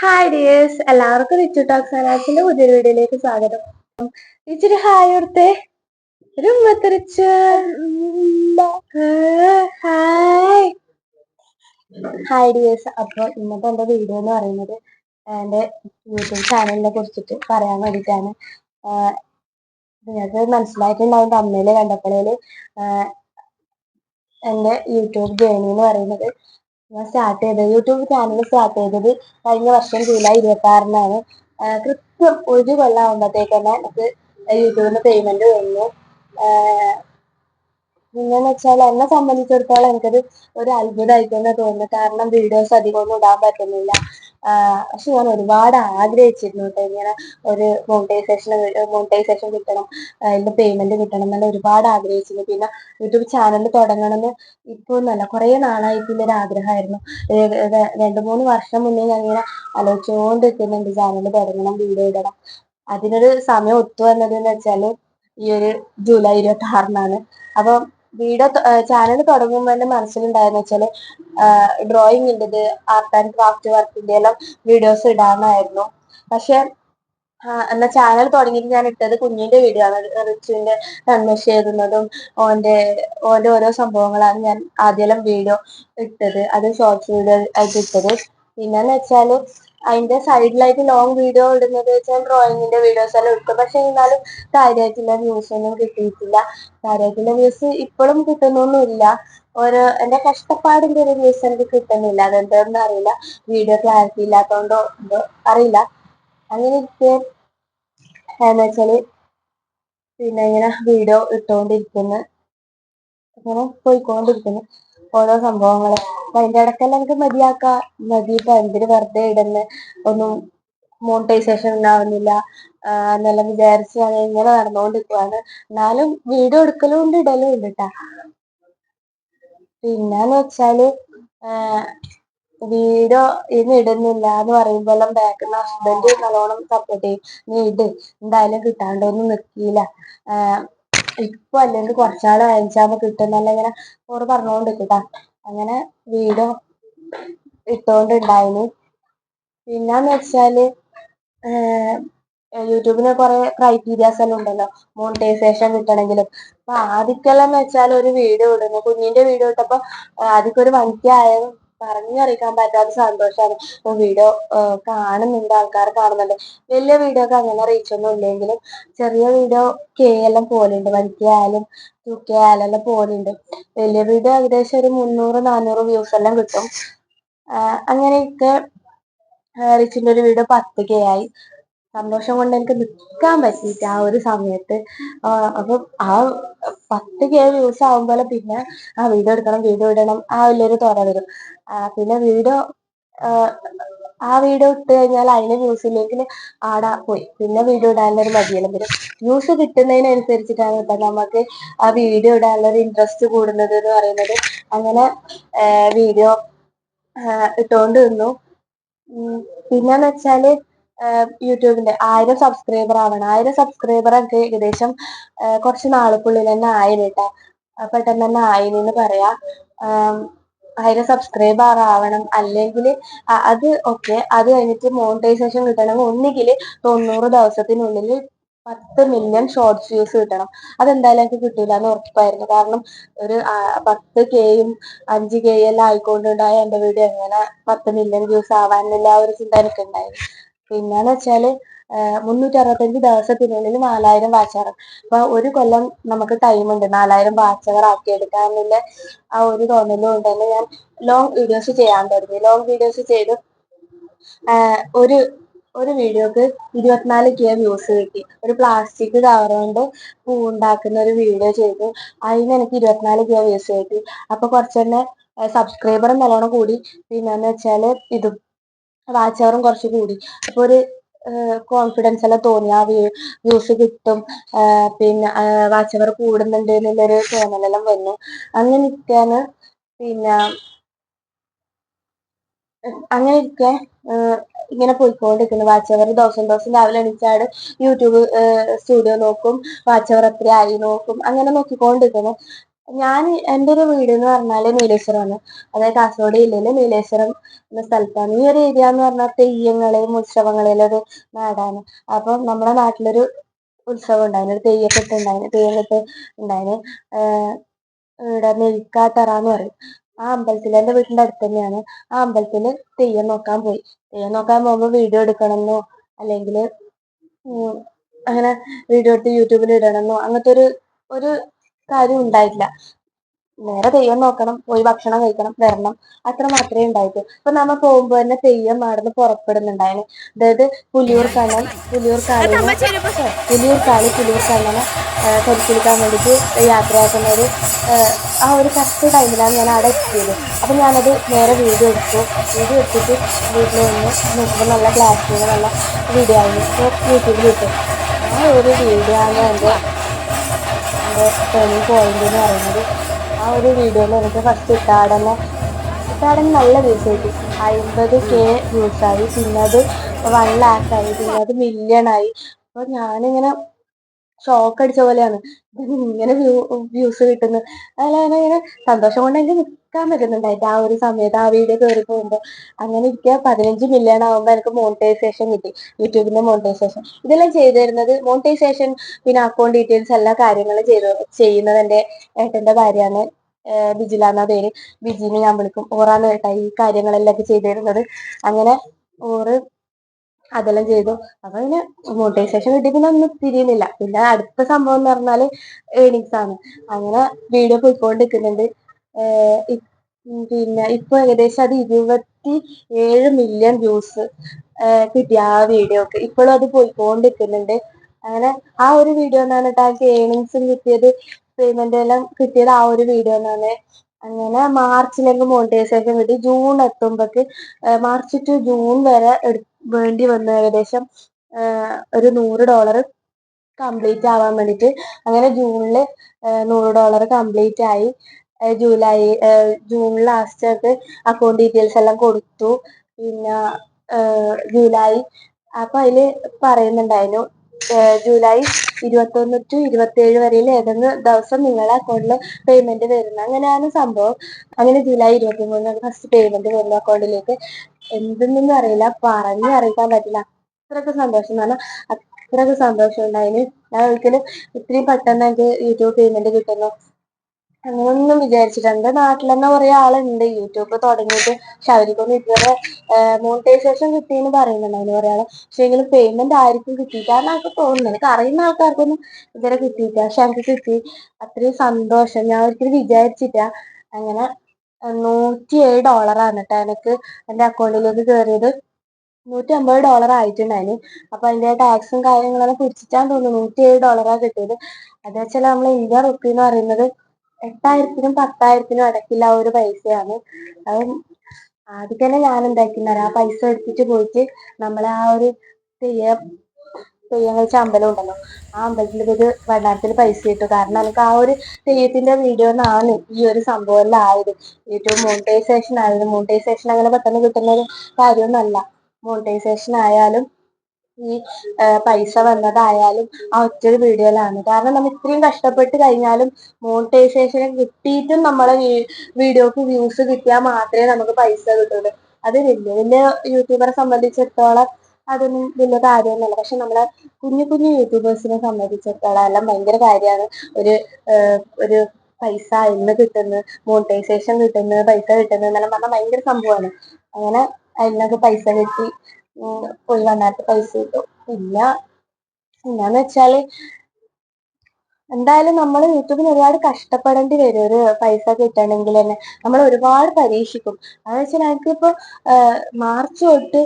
Hi dears, എല്ലാവർക്കും Richu talks അനാസിന്റെ പുതിയൊരു വീഡിയോയിലേക്ക് സ്വാഗതം. ഇച്ചിരി ഹായ് കൊടുത്തേ, ഒരു ഉമ്മത്തിരിച്ച് ഹായ് ഹായ് ഡിയേഴ്സ്. അപ്പോൾ ഇന്നത്തെ എന്റെ വീഡിയോ എന്ന് പറയുന്നത് എന്റെ യൂട്യൂബ് ചാനലിനെ കുറിച്ചിട്ട് പറയാൻ വേണ്ടിയിട്ടാണ്. നിങ്ങൾക്ക് മനസ്സിലായിട്ടുണ്ടാവും തമ്മില് കണ്ടപ്പോഴേല് എന്റെ യൂട്യൂബ് ജേണി എന്ന് പറയുന്നത് ഞാൻ യൂട്യൂബ് ചാനൽ സ്റ്റാർട്ട് ചെയ്തത് കഴിഞ്ഞ വർഷം ജൂലൈ 26-നാണ്. കൃത്യം ഒരു കൊല്ലം ആകുമ്പോഴത്തേക്ക് തന്നെ നമുക്ക് യൂട്യൂബിന് പേയ്മെന്റ് വന്നു. പിന്നെന്ന് വെച്ചാൽ എന്നെ സംബന്ധിച്ചിടത്തോളം എനിക്കത് ഒരു അത്ഭുതമായിട്ട് തന്നെ തോന്നുന്നു. കാരണം വീഡിയോസ് അധികം ഒന്നും ഇടാൻ പറ്റുന്നില്ല. പക്ഷെ ഞാൻ ഒരുപാട് ആഗ്രഹിച്ചിരുന്നു കേട്ടോ, ഇങ്ങനെ ഒരു മോണിറ്റൈസേഷൻ കിട്ടണം, അതിന്റെ പേയ്മെന്റ് കിട്ടണം എന്നുള്ള ഒരുപാട് ആഗ്രഹിച്ചിരുന്നു. പിന്നെ യൂട്യൂബ് ചാനൽ തുടങ്ങണമെന്ന് ഇപ്പൊ ഒന്നല്ല, കുറെ നാളായിട്ടുള്ള ഒരു ആഗ്രഹമായിരുന്നു. 2-3 വർഷം മുന്നേ ഞാൻ ഇങ്ങനെ ആലോചിച്ചുകൊണ്ടിരിക്കുന്നുണ്ട് ചാനൽ തുടങ്ങണം, വീഡിയോ ഇടണം. അതിനൊരു സമയം ഒത്തു വന്നത് എന്ന് വെച്ചാല് ഈ ഒരു ജൂലൈ 26-നാണ്. അപ്പൊ ചാനൽ തുടങ്ങുമ്പോൾ എന്റെ മനസ്സിലുണ്ടായെന്ന് വെച്ചാല് ഡ്രോയിങ്ങിൻ്റെത്, ആർട്ട് ആൻഡ് ക്രാഫ്റ്റ് വർക്കിന്റെ എല്ലാം വീഡിയോസ് ഇടാനായിരുന്നു. പക്ഷെ എന്നാ ചാനൽ തുടങ്ങിയിട്ട് ഞാൻ ഇട്ടത് കുഞ്ഞിന്റെ വീഡിയോ ആണ്. റിച്ചുവിന്റെ കൺമഷി എഴുതുന്നതും ഓന്റെ ഓരോ സംഭവങ്ങളാണ് ഞാൻ ആദ്യം വീഡിയോ ഇട്ടത്. അത് ഷോർട്സ് വീഡിയോ ആയിട്ട് ഇട്ടത്. പിന്നെന്ന് വെച്ചാല് അതിന്റെ സൈഡിലായിട്ട് ലോങ് വീഡിയോ ഇടുന്നത് വെച്ചാൽ ഡ്രോയിങ്ങിന്റെ വീഡിയോസ് എല്ലാം ഇട്ടു. പക്ഷെ എന്നാലും കാര്യമായിട്ടുള്ള വ്യൂസ് ഒന്നും കിട്ടിയിട്ടില്ല. കാര്യമായിട്ടുള്ള വ്യൂസ് ഇപ്പോഴും കിട്ടുന്നൊന്നുമില്ല. എന്റെ കഷ്ടപ്പാടിന്റെ ഒരു വ്യൂസ് എനിക്ക് കിട്ടുന്നില്ല. അതെന്താണെന്ന് അറിയില്ല. വീഡിയോ ക്ലാരിറ്റി ഇല്ലാത്തതുകൊണ്ടോ എന്തോ അറിയില്ല. അങ്ങനെ എന്ന് വെച്ചാല് പിന്നെ ഇങ്ങനെ വീഡിയോ ഇങ്ങനെ പോയിക്കൊണ്ടിരിക്കുന്നു ഓരോ സംഭവങ്ങള്. അപ്പൊ അതിന്റെ ഇടയ്ക്കെല്ലാം എനിക്ക് മതിയിപ്പോ എന്തിന് വെറുതെ ഇടുന്ന്, ഒന്നും മോണിറ്റൈസേഷൻ ഉണ്ടാവുന്നില്ല എന്നെല്ലാം വിചാരിച്ച് ഞാൻ ഇങ്ങനെ നടന്നുകൊണ്ടിരിക്കുവാണ്. എന്നാലും വീഡിയോ എടുക്കലും ഉണ്ട്, ഇടലും ഉണ്ട് കേട്ടാ. പിന്നെന്ന് വെച്ചാല് വീഡിയോ ഇനി ഇടുന്നില്ല എന്ന് പറയുമ്പോഴെല്ലാം ബാക്കിൽ ഹസ്ബൻഡ് നല്ലോണം സപ്പോർട്ട് ചെയ്യും. നീ എന്തായാലും കിട്ടാണ്ടൊന്നും നിൽക്കില്ല, ഇപ്പൊ അല്ലെങ്കിൽ കുറച്ചാള് അയച്ചാകുമ്പോ കിട്ടുന്നല്ല ഇങ്ങനെ ഓറ് പറഞ്ഞുകൊണ്ടിരിക്കട്ടാ. അങ്ങനെ വീഡിയോ ഇട്ടോണ്ടുണ്ടായിന്. പിന്നെന്ന് വെച്ചാല് യൂട്യൂബിന് കുറെ ക്രൈറ്റീരിയാസ് എല്ലാം ഉണ്ടല്ലോ മോണിറ്റൈസേഷൻ കിട്ടണമെങ്കിലും. അപ്പൊ ആദ്യക്കെല്ലാം വെച്ചാൽ ഒരു വീഡിയോ ഇടുന്നു, കുഞ്ഞിന്റെ വീഡിയോ ഇട്ടപ്പോ ആദ്യമൊക്കെ ഒരു മനസ്സിലായത് പറഞ്ഞറിയിക്കാൻ പറ്റാത്ത സന്തോഷമാണ്. ഇപ്പൊ വീഡിയോ കാണുന്നുണ്ട്, ആൾക്കാർ കാണുന്നുണ്ട്. വലിയ വീഡിയോക്ക് അങ്ങനെ റീച്ച് ഒന്നും ഇല്ലെങ്കിലും ചെറിയ വീഡിയോ എല്ലാം പോലുണ്ട്, 1K ആയാലും 2K ആയാലും എല്ലാം പോലുണ്ട്. വലിയ വീഡിയോ ഏകദേശം ഒരു 300-400 വ്യൂസ് എല്ലാം കിട്ടും. അങ്ങനെയൊക്കെ റിച്ചിന്റെ ഒരു വീഡിയോ 10K ആയി. സന്തോഷം കൊണ്ട് എനിക്ക് നിൽക്കാൻ പറ്റിയിട്ട് ആ ഒരു സമയത്ത്. അപ്പൊ ആ 10K വ്യൂസ് ആവുമ്പോലെ പിന്നെ വീഡിയോ ഇടണം ആ വലിയൊരു തുറ വരും. പിന്നെ വീഡിയോ ഇട്ട് കഴിഞ്ഞാൽ അതിന് വ്യൂസ് ഇല്ലെങ്കിൽ ആടാ പോയി, പിന്നെ വീഡിയോ ഇടാനുള്ള ഒരു മടിയെല്ലാം വരും. വ്യൂസ് കിട്ടുന്നതിനനുസരിച്ചിട്ടാണ് കേട്ടോ നമുക്ക് ആ വീഡിയോ ഇടാനുള്ള ഒരു ഇൻട്രസ്റ്റ് കൂടുന്നത് എന്ന് പറയുന്നത്. അങ്ങനെ വീഡിയോ ഇട്ടുകൊണ്ട് നിന്നു. പിന്നെന്ന് വെച്ചാല് യൂട്യൂബിന്റെ 1000 സബ്സ്ക്രൈബർ ആവണം. 1000 സബ്സ്ക്രൈബർ ഒക്കെ ഏകദേശം കുറച്ച് നാൾക്കുള്ളിൽ തന്നെ ആയിന് കേട്ടാ. പെട്ടെന്ന് തന്നെ ആയിന്ന് പറയാ. 1000 സബ്സ്ക്രൈബർ ആവണം, അല്ലെങ്കിൽ അത് ഓക്കെ. അത് കഴിഞ്ഞിട്ട് മോണിറ്റൈസേഷൻ കിട്ടണമെങ്കിൽ ഒന്നുകിൽ 90 ദിവസത്തിനുള്ളിൽ 10 മില്യൺ ഷോർട്സ് വ്യൂസ് കിട്ടണം. അതെന്തായാലും എനിക്ക് കിട്ടൂല എന്ന് ഉറപ്പായിരുന്നു. കാരണം ഒരു 10Kയും 5K എല്ലാം ആയിക്കൊണ്ടുണ്ടായ എന്റെ വീഡിയോ എങ്ങനെ 10 മില്യൺ വ്യൂസ് ആവാനില്ല ഒരു ചിന്ത എനിക്കുണ്ടായിരുന്നു. പിന്നെന്ന് വെച്ചാല് 365 ദിവസത്തിനുള്ളിൽ 4000 വാച്ച്. അപ്പൊ ഒരു കൊല്ലം നമുക്ക് ടൈം ഉണ്ട് 4000 വാച്ച് ആക്കിയെടുക്കാനുള്ള ആ ഒരു തോന്നലും കൊണ്ട് തന്നെ ഞാൻ ലോങ് വീഡിയോസ് ചെയ്യാൻ തുടങ്ങി. ലോങ് വീഡിയോസ് ചെയ്ത് ഒരു വീഡിയോക്ക് 24K വ്യൂസ് കിട്ടി. ഒരു പ്ലാസ്റ്റിക് കവർ കൊണ്ട് പൂ ഉണ്ടാക്കുന്ന ഒരു വീഡിയോ ചെയ്തു, അതിന് എനിക്ക് 24K വ്യൂസ് കിട്ടി. അപ്പൊ കുറച്ചെന്നെ സബ്സ്ക്രൈബറും നല്ലോണം കൂടി. പിന്നെന്ന് വെച്ചാല് വാച്ച് അവറും കുറച്ച് കൂടി. അപ്പൊ ഒരു കോൺഫിഡൻസ് എല്ലാം തോന്നി, ആ വ്യൂസ് കിട്ടും, പിന്നെ വാച്ച് അവർ കൂടുന്നുണ്ട് എന്നുള്ളൊരു തോന്നലെല്ലാം വന്നു. അങ്ങനെ ഇരിക്കാണ്. പിന്നെ ഇങ്ങനെ പോയിക്കൊണ്ടിരിക്കുന്നു. വാച്ച് അവർ ദിവസം രാവിലെ എണീച്ചാട് യൂട്യൂബ് സ്റ്റുഡിയോ നോക്കും, വാച്ച് അവർ എത്രയായി നോക്കും, അങ്ങനെ നോക്കിക്കൊണ്ടിരിക്കുന്നു. ഞാൻ എൻ്റെ ഒരു വീട് എന്ന് പറഞ്ഞാല് നീലേശ്വരമാണ്. അതായത് കാസർഗോഡ് ജില്ലയിലെ നീലേശ്വരം എന്ന സ്ഥലത്താണ്. ഈ ഒരു ഏരിയ എന്ന് പറഞ്ഞാൽ തെയ്യങ്ങളെയും ഉത്സവങ്ങളിലൊരു നാടാണ്. അപ്പം നമ്മുടെ നാട്ടിലൊരു ഉത്സവം ഉണ്ടായിരുന്നു, ഒരു തെയ്യക്കെട്ട് ഉണ്ടായിരുന്നു, തെയ്യക്കെട്ട് ഉണ്ടായിരുന്നു. ഇവിടെ നെൽക്കാത്തറ എന്ന് പറയും. ആ അമ്പലത്തിൽ, എൻ്റെ വീട്ടിന്റെ അടുത്ത് തന്നെയാണ്. ആ അമ്പലത്തിൽ തെയ്യം നോക്കാൻ പോയി. തെയ്യം നോക്കാൻ പോകുമ്പോൾ വീഡിയോ എടുക്കണമെന്നോ അല്ലെങ്കിൽ അങ്ങനെ വീഡിയോ എടുത്ത് യൂട്യൂബിൽ ഇടണമെന്നോ അങ്ങനത്തെ ഒരു കാര്യം ഉണ്ടായിട്ടില്ല. നേരെ തെയ്യം നോക്കണം, പോയി ഭക്ഷണം കഴിക്കണം, വരണം, അത്ര മാത്രമേ ഉണ്ടായിട്ടു. അപ്പൊ നമ്മ പോകുമ്പോ തന്നെ തെയ്യം നടന്ന് പുറപ്പെടുന്നുണ്ടായിരുന്നു. അതായത് പുലിയൂർ കണ്ണൻ പുലിയൂർ കണ്ണനെ പരിശീലിക്കാൻ വേണ്ടിയിട്ട് യാത്രയാക്കുന്ന ആ ഒരു കറക്റ്റ് ടൈമിലാണ് ഞാൻ അവിടെ എത്തിയത്. അപ്പൊ ഞാനത് നേരെ വീഡിയോ എടുത്തു. വീഡിയോ എടുത്തിട്ട് വീട്ടിൽ വന്ന് നോക്കുമ്പോൾ നല്ല ക്ലാരിറ്റിയിൽ നല്ല വീഡിയോ ആയിരുന്നു. യൂട്യൂബിൽ ഇട്ടു. ആ ഒരു വീഡിയോ ആണ് എൻ്റെ ടേണിംഗ് പോയിന്റ് എന്ന് പറയുന്നത്. ആ ഒരു വീഡിയോയിൽ എനിക്ക് ഫസ്റ്റ് ഇട്ടാടന്നെ നല്ല വ്യൂസ് കിട്ടി. 50K വ്യൂസായി, പിന്നെ അത് 1 lakh ആയി, പിന്നെ അത് മില്യൺ ആയി. അപ്പൊ ഞാനിങ്ങനെ ഷോക്ക് അടിച്ച പോലെയാണ്, ഇങ്ങനെ വ്യൂസ് കിട്ടുന്നത്. അതിലാണ് ഇങ്ങനെ സന്തോഷം കൊണ്ട് എനിക്ക് നിൽക്കാൻ പറ്റുന്നുണ്ടായിട്ട് ആ ഒരു സമയത്ത് ആ വീഡിയോ കയറി പോകുമ്പോൾ. അങ്ങനെ ഇരിക്കുക 15 മില്യൺ ആകുമ്പോൾ എനിക്ക് മോണിറ്റൈസേഷൻ കിട്ടി, യൂട്യൂബിന്റെ മോണിറ്റൈസേഷൻ. ഇതെല്ലാം ചെയ്തു തരുന്നത് മോണിറ്റൈസേഷൻ, പിന്നെ അക്കൗണ്ട് ഡീറ്റെയിൽസ് എല്ലാ കാര്യങ്ങളും ചെയ്യുന്നത് എൻ്റെ ഏട്ടന്റെ ഭാര്യയാണ്. ബിജില എന്ന പേര്. ബിജിനെ ഞാൻ വിളിക്കും. ഓറാണ് ഏട്ടാ ഈ കാര്യങ്ങളെല്ലാം ചെയ്തു തരുന്നത്. അങ്ങനെ ഓറ് അതെല്ലാം ചെയ്തു. അപ്പൊ പിന്നെ മോണിറ്റൈസേഷൻ കിട്ടി, പിന്നെ ഒന്നും തിരിയുന്നില്ല. പിന്നെ അടുത്ത സംഭവം എന്ന് പറഞ്ഞാല് ഏണിങ്സ് ആണ്. അങ്ങനെ വീഡിയോ പോയിക്കൊണ്ടിരിക്കുന്നുണ്ട്. പിന്നെ ഇപ്പൊ ഏകദേശം അത് 27 മില്യൺ വ്യൂസ് കിട്ടി ആ വീഡിയോക്ക്. ഇപ്പോഴും അത് പോയിക്കൊണ്ടിരിക്കുന്നുണ്ട്. അങ്ങനെ ആ ഒരു വീഡിയോ എന്നാണ് കേട്ടോ ഏണിങ്സും കിട്ടിയത്, പേയ്മെന്റ് എല്ലാം കിട്ടിയത് ആ ഒരു വീഡിയോ എന്നാണ്. അങ്ങനെ മാർച്ചിലേക്ക് മോണിറ്റൈസേഷൻ കിട്ടി. ജൂൺ എത്തുമ്പോക്ക് മാർച്ച് ടു ജൂൺ വരെ വേണ്ടി വന്നു ഏകദേശം ഒരു $100 കംപ്ലീറ്റ് ആവാൻ വേണ്ടിയിട്ട്. അങ്ങനെ ജൂണില് $100 കംപ്ലീറ്റ് ആയി. ജൂൺ ലാസ്റ്റ് ഒക്കെ അക്കൗണ്ട് ഡീറ്റെയിൽസ് എല്ലാം കൊടുത്തു. പിന്നെ ജൂലൈ, അപ്പൊ അതില് പറയുന്നുണ്ടായിരുന്നു ജൂലൈ 21 to 27 വരെയിൽ ഏതെങ്കിലും ദിവസം നിങ്ങളുടെ അക്കൗണ്ടിൽ പേയ്മെന്റ് വരുന്നത്. അങ്ങനെയാണ് സംഭവം. അങ്ങനെ ജൂലൈ 23 ഫസ്റ്റ് പേയ്മെന്റ് വരുന്നു അക്കൗണ്ടിലേക്ക്. എന്തെന്നൊന്നും അറിയില്ല, പറഞ്ഞറിയിക്കാൻ പറ്റില്ല, അത്രയ്ക്ക് സന്തോഷം എന്ന് പറഞ്ഞാൽ അത്രയ്ക്ക് സന്തോഷം ഉണ്ടായിന്. ഞാൻ ഒരിക്കലും ഇത്രയും പെട്ടെന്ന് എനിക്ക് യൂട്യൂബ് പേയ്മെന്റ് കിട്ടുന്നു അങ്ങനൊന്നും വിചാരിച്ചില്ല. എന്റെ നാട്ടിൽ തന്നെ കുറെ ആളുണ്ട് യൂട്യൂബ് തുടങ്ങിയിട്ട്, പക്ഷെ അവർക്കൊന്നും ഇതുവരെ മോണിറ്റൈസേഷൻ കിട്ടിയെന്ന് പറയുന്നുണ്ടായിരുന്നു കുറെ ആള്. പക്ഷെ എങ്കിലും പേയ്മെന്റ് ആയിരിക്കും കിട്ടിയിട്ടാണ് എനിക്ക് തോന്നുന്നത്. എനിക്ക് അറിയുന്ന ആൾക്കാർക്കൊന്നും ഇതുവരെ കിട്ടിയില്ല, പക്ഷെ എനിക്ക് കിട്ടി. അത്രയും സന്തോഷം, ഞാൻ ഒരിക്കലും വിചാരിച്ചില്ല. അങ്ങനെ $107 കേട്ടോ എനിക്ക് എന്റെ അക്കൗണ്ടിലേക്ക് കയറിയത്. $150 ആയിട്ടുണ്ടായിരുന്നു. അപ്പൊ അതിന്റെ ടാക്സും കാര്യങ്ങളെല്ലാം പിടിച്ചിട്ടാന്ന് തോന്നുന്നു $107 കിട്ടിയത്. അത് വെച്ചാൽ നമ്മൾ ഇന്ത്യൻ റുപ്പി എന്ന് പറയുന്നത് 8,000-നും 10,000-നും ഇടയ്ക്കുള്ള ആ ഒരു പൈസയാണ്. അത് ആദ്യം തന്നെ ഞാൻ എന്താക്കുന്നത്, ആ പൈസ എടുത്തിട്ട് പോയിട്ട് നമ്മളെ ആ ഒരു തെയ്യം കഴിച്ച അമ്പലം ഉണ്ടല്ലോ, ആ അമ്പലത്തിൽ പോയിട്ട് ഭണ്ഡാരത്തിൽ പൈസ കിട്ടും. കാരണം എനിക്ക് ആ ഒരു തെയ്യത്തിന്റെ വീഡിയോ നിന്നാണ് ഈ ഒരു സംഭവം എല്ലാം ആയത്. യൂട്യൂബ് മോണിറ്റൈസേഷൻ ആയത്. മോണിറ്റൈസേഷൻ അങ്ങനെ പെട്ടെന്ന് കിട്ടുന്ന ഒരു കാര്യമൊന്നുമല്ല. മോണിറ്റൈസേഷൻ ആയാലും ഈ പൈസ വന്നതായാലും ആ ഒറ്റൊരു വീഡിയോയിലാണ്. കാരണം നമ്മൾ ഇത്രയും കഷ്ടപ്പെട്ട് കഴിഞ്ഞാലും മോണിറ്റൈസേഷൻ കിട്ടിയിട്ടും നമ്മളെ വീഡിയോക്ക് വ്യൂസ് കിട്ടിയാൽ മാത്രമേ നമുക്ക് പൈസ കിട്ടുള്ളൂ. അത് വലിയ വലിയ യൂട്യൂബറെ സംബന്ധിച്ചിടത്തോളം അതൊന്നും വലിയ കാര്യമൊന്നുമല്ല. പക്ഷെ നമ്മളെ കുഞ്ഞു കുഞ്ഞു യൂട്യൂബേഴ്സിനെ സംബന്ധിച്ചിടത്തോളം എല്ലാം ഭയങ്കര കാര്യമാണ്. ഒരു ഒരു പൈസ ഇന്ന് കിട്ടുന്നു, മോണിറ്റൈസേഷൻ കിട്ടുന്നു, പൈസ കിട്ടുന്നു എന്നെല്ലാം പറഞ്ഞാൽ ഭയങ്കര സംഭവമാണ്. അങ്ങനെ അതിനൊക്കെ പൈസ കിട്ടി, പോയി വന്നിട്ട് പൈസ കിട്ടും. പിന്നെ എന്നാന്ന് വെച്ചാല് എന്തായാലും നമ്മൾ യൂട്യൂബിന് ഒരുപാട് കഷ്ടപ്പെടേണ്ടി വരും ഒരു പൈസ കിട്ടണമെങ്കിൽ തന്നെ. നമ്മൾ ഒരുപാട് പരീക്ഷിക്കും. അതെന്ന് വെച്ചാൽ എനിക്കിപ്പോ മാർച്ച് തൊട്ട്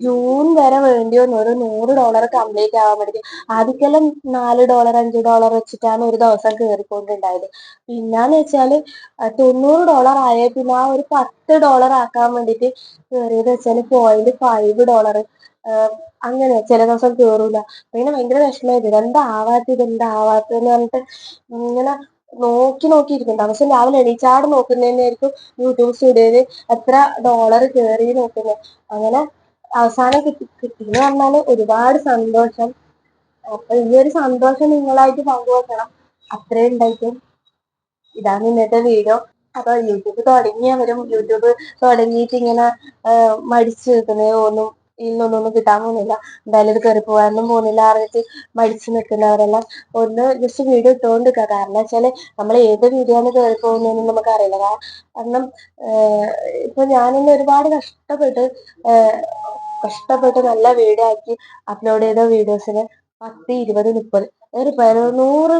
ജൂൺ വരെ വേണ്ടി വന്നു ഒരു $100 കംപ്ലീറ്റ് ആവാൻ വേണ്ടി. ആദ്യക്കെല്ലാം $4 $5 വെച്ചിട്ടാണ് ഒരു ദിവസം കയറിക്കൊണ്ടുണ്ടായത്. പിന്നാന്ന് വെച്ചാല് $90 ആയ പിന്നെ ആ ഒരു $10 ആക്കാൻ വേണ്ടിയിട്ട് കയറിയത് വെച്ചാല് $0.5. അങ്ങനെ ചില ദിവസം കേറൂല. അങ്ങനെ ഭയങ്കര വിഷമമായിരുന്നു. എന്താവാത്തതെന്ന് പറഞ്ഞിട്ട് ഇങ്ങനെ നോക്കിയിരിക്കുന്നുണ്ടാവും. പക്ഷെ രാവിലെ എണീച്ചാട് നോക്കുന്നതന്നെയായിരിക്കും യൂട്യൂബ് സ്റ്റുഡിയോയില് എത്ര ഡോളർ കയറി നോക്കുന്നത്. അങ്ങനെ അവസാനം കിട്ടിയെന്ന് പറഞ്ഞാല് ഒരുപാട് സന്തോഷം. അപ്പൊ ഈ ഒരു സന്തോഷം നിങ്ങളായിട്ട് പങ്കുവെക്കണം, അത്രേ ഉണ്ടായിട്ടും. ഇതാണ് ഇന്നത്തെ വീഡിയോ. അപ്പൊ യൂട്യൂബ് തുടങ്ങിയവരും യൂട്യൂബ് തുടങ്ങിയിട്ട് ഇങ്ങനെ മടിച്ചു നിൽക്കുന്നത് ഒന്നും ഇന്നൊന്നും കിട്ടാൻ പോകുന്നില്ല, എന്തായാലും ഇത് കയറി പോകാനൊന്നും പോകുന്നില്ല അറിഞ്ഞിട്ട് മടിച്ചു നിൽക്കുന്നവരെല്ലാം ഒന്ന് ജസ്റ്റ് വീഡിയോ ഇട്ടുകൊണ്ടിരിക്കുക. കാരണം വെച്ചാല് നമ്മൾ ഏത് വീഡിയോ ആണ് കയറി പോകുന്നതെന്ന് നമുക്ക് അറിയില്ല. കാരണം ഇപ്പൊ ഞാനിന്ന് ഒരുപാട് കഷ്ടപ്പെട്ട് നല്ല വീഡിയോ ആക്കി അപ്ലോഡ് ചെയ്ത വീഡിയോസിന് 10, 20, 30 ഒരു 100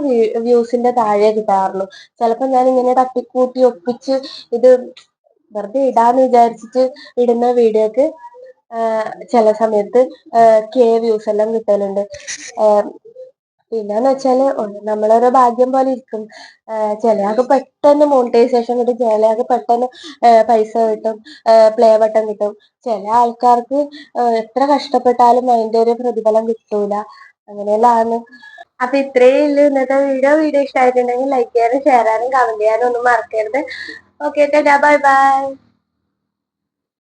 വ്യൂസിന്റെ താഴെ കിട്ടാറുള്ളൂ. ചിലപ്പോ ഞാൻ ഇങ്ങനെ തട്ടിക്കൂട്ടി ഒപ്പിച്ച് ഇത് വെറുതെ ഇടാന്ന് വിചാരിച്ചിട്ട് ഇടുന്ന വീഡിയോക്ക് ചില സമയത്ത് വ്യൂസ് എല്ലാം കിട്ടലുണ്ട്. പിന്നെന്ന് വെച്ചാല് നമ്മളോരോ ഭാഗ്യം പോലെ ഇരിക്കും. ചിലയാൾക്ക് പെട്ടെന്ന് മോണിറ്റൈസേഷൻ കിട്ടും, ചിലയാൾക്ക് പെട്ടെന്ന് പൈസ കിട്ടും, പ്ലേ ബട്ടൺ കിട്ടും. ചില ആൾക്കാർക്ക് എത്ര കഷ്ടപ്പെട്ടാലും അതിന്റെ ഒരു പ്രതിഫലം കിട്ടൂല. അങ്ങനെയെല്ലാം. അപ്പൊ ഇത്രയേ ഉള്ളൂ ഇന്നത്തെ വീഡിയോ. വീഡിയോ ഇഷ്ടമായിട്ടുണ്ടെങ്കിൽ ലൈക്ക് ചെയ്യാനും ഷെയർ ചെയ്യാനും കമന്റ് ചെയ്യാനും ഒന്നും മറക്കരുത്. Okay, bye bye.